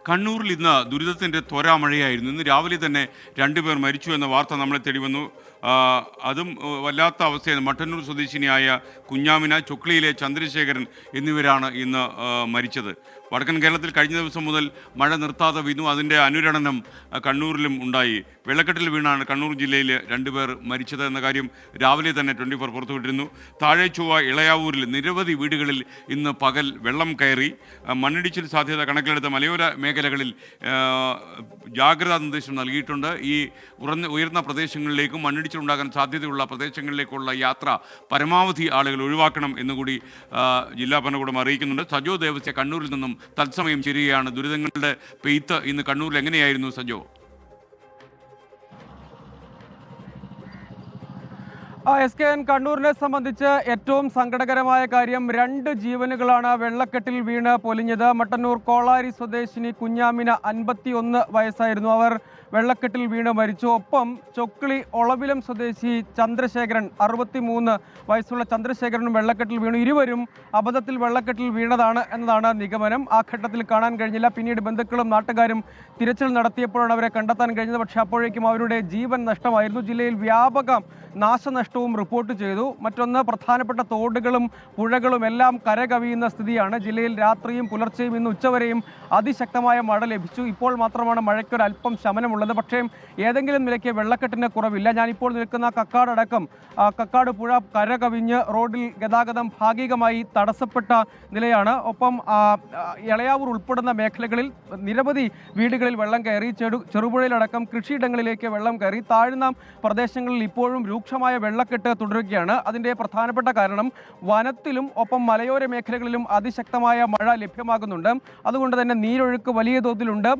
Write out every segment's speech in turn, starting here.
കണ്ണൂരിൽ ഇന്ന് ദുരിതത്തിൻ്റെ ത്വരാമഴയായിരുന്നു. ഇന്ന് രാവിലെ തന്നെ രണ്ടുപേർ മരിച്ചു എന്ന വാർത്ത നമ്മളെ തേടി വന്നു. അതും വല്ലാത്ത അവസ്ഥയാണ്. മട്ടന്നൂർ സ്വദേശിനിയായ കുഞ്ഞാമിന, ചൊക്ലിയിലെ ചന്ദ്രശേഖരൻ എന്നിവരാണ് ഇന്ന് മരിച്ചത്. വടക്കൻ കേരളത്തിൽ കഴിഞ്ഞ ദിവസം മുതൽ മഴ നിർത്താതെ വീണു. അതിൻ്റെ അനുരണനം കണ്ണൂരിലും ഉണ്ടായി. വെള്ളക്കെട്ടിൽ വീണാണ് കണ്ണൂർ ജില്ലയിൽ രണ്ടുപേർ മരിച്ചത് എന്ന കാര്യം രാവിലെ തന്നെ 24 പുറത്തുവിട്ടിരുന്നു. താഴെ ചൊവ്വ ഇളയാവൂരിൽ നിരവധി വീടുകളിൽ ഇന്ന് പകൽ വെള്ളം കയറി. മണ്ണിടിച്ചിൽ സാധ്യത കണക്കിലെടുത്ത മലയോര മേഖലകളിൽ ജാഗ്രതാ നിർദ്ദേശം നൽകിയിട്ടുണ്ട്. ഈ ഉയർന്ന പ്രദേശങ്ങളിലേക്കും മണ്ണിടിച്ചിലുണ്ടാകാൻ സാധ്യതയുള്ള പ്രദേശങ്ങളിലേക്കുള്ള യാത്ര പരമാവധി ആളുകൾ ഒഴിവാക്കണം എന്നുകൂടി ജില്ലാ ഭരണകൂടം അറിയിക്കുന്നുണ്ട്. സജോ ദേവസ്യ കണ്ണൂരിൽ നിന്നും തത്സമയം ചേരുകയാണ്. ദുരിതങ്ങളുടെ പെയ്ത്ത് ഇന്ന് കണ്ണൂരിൽ എങ്ങനെയായിരുന്നു സജോ? SKN കണ്ണൂരിനെ സംബന്ധിച്ച് ഏറ്റവും സങ്കടകരമായ കാര്യം 2 ജീവനുകളാണ് വെള്ളക്കെട്ടിൽ വീണ് പൊലിഞ്ഞത്. മട്ടന്നൂർ കോളാരി സ്വദേശിനി കുഞ്ഞാമിന 51 വയസ്സായിരുന്നു. അവർ വെള്ളക്കെട്ടിൽ വീണ് മരിച്ചു. ഒപ്പം ചൊക്ലി ഒളവിലം സ്വദേശി ചന്ദ്രശേഖരൻ 63 വയസ്സുള്ള ചന്ദ്രശേഖരനും വെള്ളക്കെട്ടിൽ വീണു. ഇരുവരും അബദ്ധത്തിൽ വെള്ളക്കെട്ടിൽ വീണതാണ് എന്നതാണ് നിഗമനം. ആ ഘട്ടത്തിൽ കാണാൻ കഴിഞ്ഞില്ല. പിന്നീട് ബന്ധുക്കളും നാട്ടുകാരും തിരച്ചിൽ നടത്തിയപ്പോഴാണ് അവരെ കണ്ടെത്താൻ കഴിഞ്ഞത്. പക്ഷേ അപ്പോഴേക്കും അവരുടെ ജീവൻ നഷ്ടമായിരുന്നു. ജില്ലയിൽ വ്യാപക നാശനഷ്ടവും റിപ്പോർട്ട് ചെയ്തു. മറ്റൊന്ന്, പ്രധാനപ്പെട്ട തോടുകളും പുഴകളും എല്ലാം കരകവിയുന്ന സ്ഥിതിയാണ്. ജില്ലയിൽ രാത്രിയും പുലർച്ചെയും ഇന്ന് ഉച്ചവരെയും അതിശക്തമായ മഴ ലഭിച്ചു. ഇപ്പോൾ മാത്രമാണ് മഴയ്ക്കൊരല്പം ശമനമുള്ളത്. പക്ഷേ ഏതെങ്കിലും നിലയ്ക്ക് വെള്ളക്കെട്ടിന് കുറവില്ല. ഞാനിപ്പോൾ നിൽക്കുന്ന കക്കാടടക്കം കക്കാട് പുഴ കരകവിഞ്ഞ് റോഡിൽ ഗതാഗതം ഭാഗികമായി തടസ്സപ്പെട്ട നിലയാണ്. ഒപ്പം ഇളയാവൂർ ഉൾപ്പെടുന്ന മേഖലകളിൽ നിരവധി വീടുകളിൽ വെള്ളം കയറി. ചെറുപുഴയിലടക്കം കൃഷിയിടങ്ങളിലേക്ക് വെള്ളം കയറി. താഴ്ന്ന പ്രദേശങ്ങളിൽ ഇപ്പോഴും രൂക്ഷമായ വെള്ളക്കെട്ട് തുടരുകയാണ്. അതിൻ്റെ പ്രധാനപ്പെട്ട കാരണം വനത്തിലും ഒപ്പം മലയോര മേഖലകളിലും അതിശക്തമായ മഴ ലഭ്യമാകുന്നുണ്ട്. അതുകൊണ്ട് തന്നെ നീരൊഴുക്ക് വലിയ തോതിലുണ്ട്.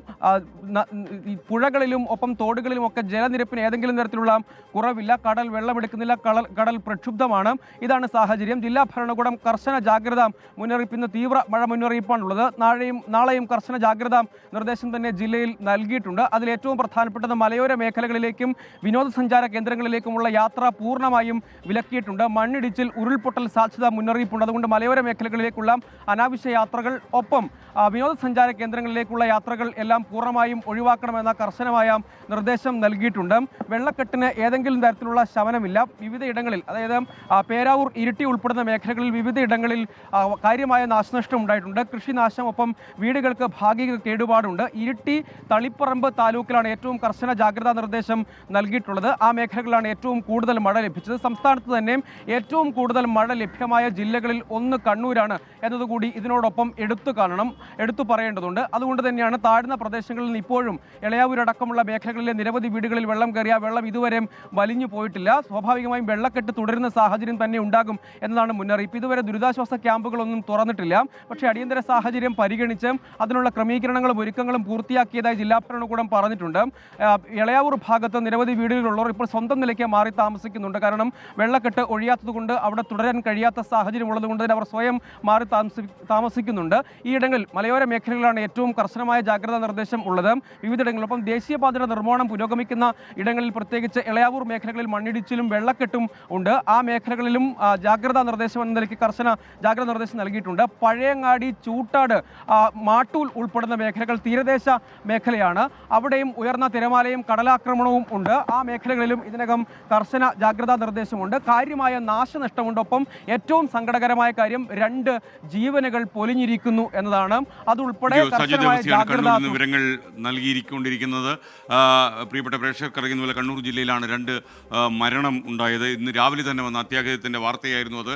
പുഴകളിലും ഒപ്പം തോടുകളിലും ഒക്കെ ജലനിരപ്പിന് ഏതെങ്കിലും തരത്തിലുള്ള കുറവില്ല. കടൽ വെള്ളമെടുക്കുന്നില്ല. കടൽ പ്രക്ഷുബ്ധമാണ്. ഇതാണ് സാഹചര്യം. ജില്ലാ ഭരണകൂടം കർശന ജാഗ്രത മുന്നറിയിപ്പ്, ഇന്ന് തീവ്ര മഴ മുന്നറിയിപ്പാണുള്ളത്. നാളെയും കർശന ജാഗ്രതാ നിർദ്ദേശം തന്നെ ജില്ലയിൽ നൽകിയിട്ടുണ്ട്. അതിൽ ഏറ്റവും പ്രധാനപ്പെട്ടത് മലയോര മേഖലകളിലേക്കും വിനോദസഞ്ചാര കേന്ദ്രങ്ങളിലേക്കുമുള്ള യാത്ര പൂർണ്ണമായും വിലക്കിയിട്ടുണ്ട്. മണ്ണിടിച്ചിൽ, ഉരുൾപൊട്ടൽ സാധ്യത മുന്നറിയിപ്പുണ്ട്. അതുകൊണ്ട് മലയോര മേഖലകളിലേക്കുള്ള അനാവശ്യ യാത്രകൾ ഒപ്പം വിനോദസഞ്ചാര കേന്ദ്രങ്ങളിലേക്കുള്ള യാത്രകൾ എല്ലാം പൂർണ്ണമായും ഒഴിവാക്കണമെന്ന കർശനമായ നിർദ്ദേശം നൽകിയിട്ടുണ്ട്. വെള്ളക്കെട്ടിന് ഏതെങ്കിലും തരത്തിലുള്ള ശമനമില്ല. വിവിധയിടങ്ങളിൽ, അതായത് പേരാവൂർ, ഇരിട്ടി ഉൾപ്പെടുന്ന മേഖലകളിൽ വിവിധയിടങ്ങളിൽ കാര്യമായ നാശനഷ്ടം ഉണ്ടായിട്ടുണ്ട്. കൃഷിനാശം, ഒപ്പം വീടുകൾക്ക് ഭാഗിക കേടുപാടുണ്ട്. ഇരിട്ടി, തളിപ്പറമ്പ് താലൂക്കിലാണ് ഏറ്റവും കർശന ജാഗ്രതാ നിർദ്ദേശം നൽകിയിട്ടുള്ളത്. ആ മേഖലകളിലാണ് ഏറ്റവും കൂടുതൽ മഴ ലഭിച്ചത്. സംസ്ഥാനത്ത് തന്നെ ഏറ്റവും കൂടുതൽ മഴ ലഭ്യമായ ജില്ലകളിൽ ഒന്ന് കണ്ണൂരാണ് എന്നതുകൂടി ഇതിനോടൊപ്പം എടുത്തു പറയേണ്ടതുണ്ട്. അതുകൊണ്ട് തന്നെയാണ് താഴ്ന്ന പ്രദേശങ്ങളിൽ നിന്ന് ഇപ്പോഴും ഇളയാവൂരടക്കമുള്ള മേഖലകളിലെ നിരവധി വീടുകളിൽ വെള്ളം കയറിയ വെള്ളം ഇതുവരെ വലിഞ്ഞു പോയിട്ടില്ല. സ്വാഭാവികമായും വെള്ളക്കെട്ട് തുടരുന്ന സാഹചര്യം തന്നെ ഉണ്ടാകും എന്നതാണ് മുന്നറിയിപ്പ്. ഇതുവരെ ദുരിതാശ്വാസ ക്യാമ്പുകളൊന്നും തുറന്നിട്ടില്ല. പക്ഷേ അടിയന്തര സാഹചര്യം പരിഗണിച്ച് അതിനുള്ള ക്രമീകരണങ്ങളും ഒരുക്കങ്ങളും പൂർത്തിയാക്കിയതായി ജില്ലാ ഭരണകൂടം പറഞ്ഞിട്ടുണ്ട്. ഇളയാവൂർ ഭാഗത്ത് നിരവധി വീടുകളുള്ളവർ ഇപ്പോൾ സ്വന്തം നിലയ്ക്ക് മാറി താമസിക്കുന്നുണ്ട്. കാരണം വെള്ളക്കെട്ട് ഒഴിയാത്തതുകൊണ്ട് അവിടെ തുടരാൻ കഴിയാത്ത സാഹചര്യം ഉള്ളതുകൊണ്ട് തന്നെ അവർ സ്വയം മാറി താമസിക്കുന്നുണ്ട്. ഈ ഇടങ്ങളിൽ മലയോര മേഖലകളിലാണ് ഏറ്റവും കർശനമായ ജാഗ്രതാ നിർദ്ദേശം ഉള്ളത്. വിവിധയിടങ്ങളിലൊപ്പം ദേശീയപാതയുടെ നിർമ്മാണം പുരോഗമിക്കുന്ന ഇടങ്ങളിൽ, പ്രത്യേകിച്ച് ഇളയാവൂർ മേഖലകളിൽ മണ്ണിടിച്ചിലും വെള്ളക്കെട്ടും ഉണ്ട്. ആ മേഖലകളിലും ജാഗ്രതാ നിർദ്ദേശം എന്ന നിലയ്ക്ക് കർശന ജാഗ്രതാ നിർദ്ദേശം നൽകിയിട്ടുണ്ട്. പഴയങ്ങാടി, ചൂട്ടാട്, മാട്ടൂൽ ഉൾപ്പെടുന്ന മേഖലകൾ തീരദേശ മേഖലയാണ്. അവിടെയും ഉയർന്ന തിരമാലയും കടലാക്രമണവും ഉണ്ട്. ആ മേഖലകളിലും ഇതിനകം കർശന ജാഗ്രതാ നിർദ്ദേശമുണ്ട്. കാര്യമായ നാശനഷ്ടമുണ്ട്. ഒപ്പം ഏറ്റവും സങ്കടകരമായ കാര്യം 2 ജീവനുകൾ പൊലിഞ്ഞിരിക്കുന്നു എന്നതാണ്. അതുൾപ്പെടെ വിവരങ്ങൾ നൽകിയിരിക്കൊണ്ടിരിക്കുന്നത്. പ്രിയപ്പെട്ട പ്രേക്ഷകർക്ക് അറിയുന്ന പോലെ കണ്ണൂർ ജില്ലയിലാണ് 2 മരണം ഉണ്ടായത്. ഇന്ന് രാവിലെ തന്നെ വന്ന അത്യാഹിതത്തിൻ്റെ വാർത്തയായിരുന്നു അത്.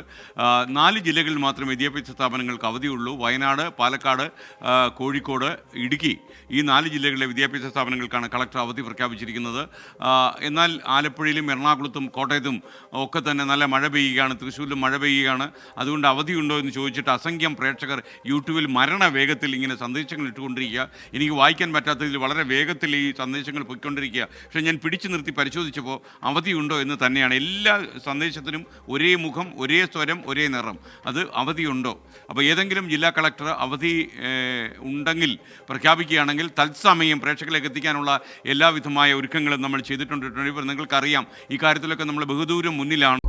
4 ജില്ലകളിൽ മാത്രമേ വിദ്യാഭ്യാസ സ്ഥാപനങ്ങൾക്ക് അവധിയുള്ളൂ. വയനാട്, പാലക്കാട്, കോഴിക്കോട്, ഇടുക്കി, ഈ 4 ജില്ലകളിലെ വിദ്യാഭ്യാസ സ്ഥാപനങ്ങൾക്കാണ് കളക്ടർ അവധി പ്രഖ്യാപിച്ചിരിക്കുന്നത്. എന്നാൽ ആലപ്പുഴയിലും എറണാകുളത്തും കോട്ടയത്തും ഒക്കെ തന്നെ നല്ല മഴ പെയ്യുകയാണ്. തൃശ്ശൂരിലും മഴ പെയ്യുകയാണ്. അതുകൊണ്ട് അവധിയുണ്ടോ എന്ന് ചോദിച്ചിട്ട് അസംഖ്യം പ്രേക്ഷകർ യൂട്യൂബിൽ മരണവേഗത്തിൽ ഇങ്ങനെ സന്ദേശങ്ങൾ ഇട്ടുകൊണ്ടിരിക്കുക. എനിക്ക് വായിക്കാൻ പറ്റാത്തതിൽ വളരെ വേഗത്തിൽ ഈ സന്ദേശങ്ങൾ പോയിക്കൊണ്ടിരിക്കുക. പക്ഷേ ഞാൻ പിടിച്ചു നിർത്തി പരിശോധിച്ചപ്പോൾ അവധിയുണ്ടോ എന്ന് തന്നെയാണ്. എല്ലാ സന്ദേശത്തിനും ഒരേ മുഖം, ഒരേ സ്വരം, ഒരേ നിറം. അത് അവധിയുണ്ടോ? അപ്പോൾ ഏതെങ്കിലും ജില്ലാ കളക്ടർ അവധി ഉണ്ടെങ്കിൽ പ്രഖ്യാപിക്കുകയാണെങ്കിൽ തത്സമയം പ്രേക്ഷകരിലേക്ക് എത്തിക്കാനുള്ള എല്ലാവിധമായ ഒരുക്കങ്ങളും നമ്മൾ ചെയ്തിട്ടുണ്ട്. നിങ്ങൾക്കറിയാം, ഈ കാര്യത്തിലൊക്കെ നമ്മൾ ബഹുദൂരം മുന്നിലാണ്.